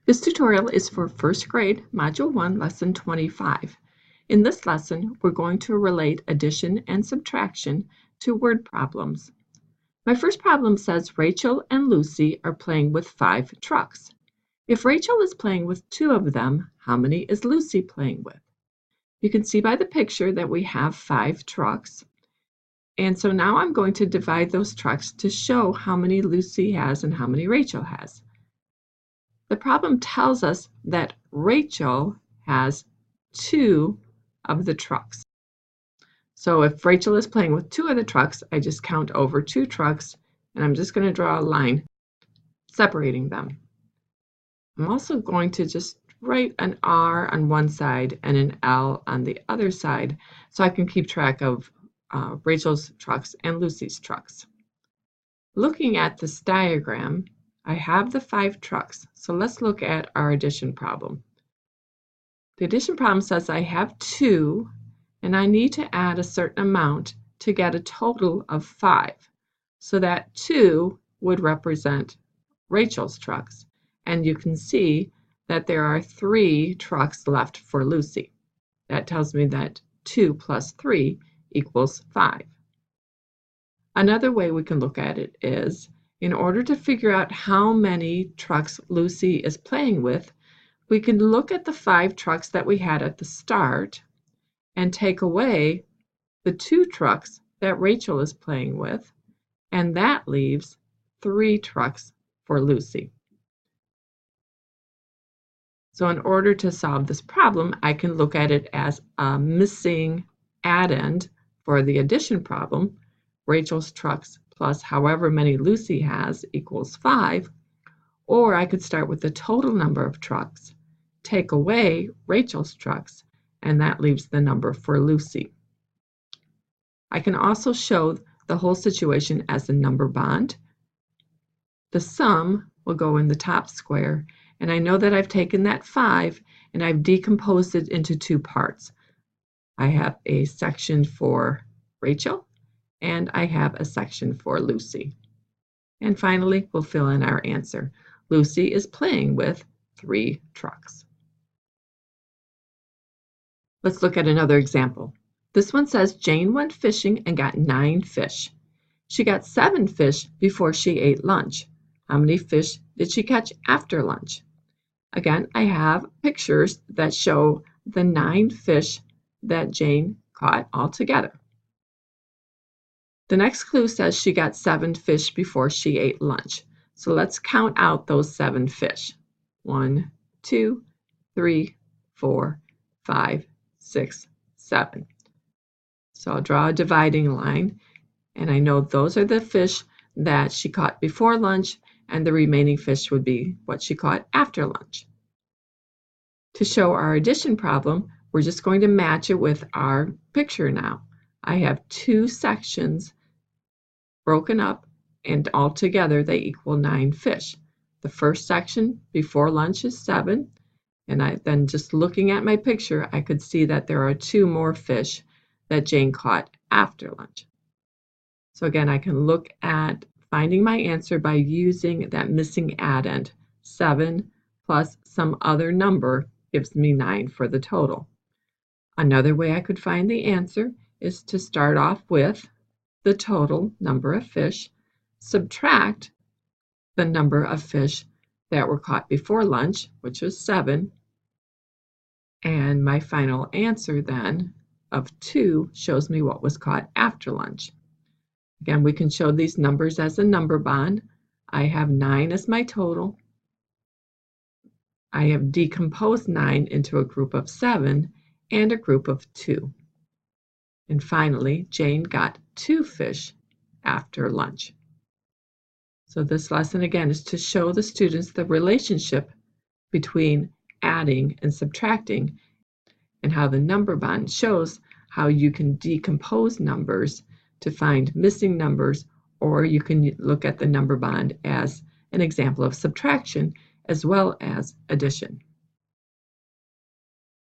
This tutorial is for first grade, Module 1, Lesson 25. In this lesson, we're going to relate addition and subtraction to word problems. My first problem says Rachel and Lucy are playing with 5 trucks. If Rachel is playing with 2 of them, how many is Lucy playing with? You can see by the picture that we have 5 trucks. And so now I'm going to divide those trucks to show how many Lucy has and how many Rachel has. The problem tells us that Rachel has 2 of the trucks. So if Rachel is playing with 2 of the trucks, I just count over 2 trucks, and I'm just going to draw a line separating them. I'm also going to just write an R on one side and an L on the other side so I can keep track of Rachel's trucks and Lucy's trucks. Looking at this diagram, I have the 5 trucks, so let's look at our addition problem. The addition problem says I have 2, and I need to add a certain amount to get a total of 5. So that 2 would represent Rachel's trucks, and you can see that there are 3 trucks left for Lucy. That tells me that 2 plus 3 equals 5. Another way we can look at it is, in order to figure out how many trucks Lucy is playing with, we can look at the 5 trucks that we had at the start and take away the 2 trucks that Rachel is playing with, and that leaves 3 trucks for Lucy. So in order to solve this problem, I can look at it as a missing addend for the addition problem. Rachel's trucks plus however many Lucy has equals 5, or I could start with the total number of trucks, take away Rachel's trucks, and that leaves the number for Lucy. I can also show the whole situation as a number bond. The sum will go in the top square, and I know that I've taken that 5 and I've decomposed it into 2 parts. I have a section for Rachel, and I have a section for Lucy. And finally, we'll fill in our answer. Lucy is playing with 3 trucks. Let's look at another example. This one says Jane went fishing and got 9 fish. She got 7 fish before she ate lunch. How many fish did she catch after lunch? Again, I have pictures that show the 9 fish that Jane caught all together. The next clue says she got 7 fish before she ate lunch. So let's count out those 7 fish. 1, 2, 3, 4, 5, 6, 7. So I'll draw a dividing line, and I know those are the fish that she caught before lunch, and the remaining fish would be what she caught after lunch. To show our addition problem, we're just going to match it with our picture now. I have 2 sections broken up, and all together they equal 9 fish. The first section before lunch is 7, and then just looking at my picture, I could see that there are 2 more fish that Jane caught after lunch. So again, I can look at finding my answer by using that missing addend. 7 plus some other number gives me 9 for the total. Another way I could find the answer is to start off with the total number of fish, subtract the number of fish that were caught before lunch, which was 7, and my final answer then of 2 shows me what was caught after lunch. Again, we can show these numbers as a number bond. I have 9 as my total. I have decomposed 9 into a group of 7 and a group of 2. And finally, Jane got 2 fish after lunch. So this lesson again is to show the students the relationship between adding and subtracting, and how the number bond shows how you can decompose numbers to find missing numbers, or you can look at the number bond as an example of subtraction as well as addition.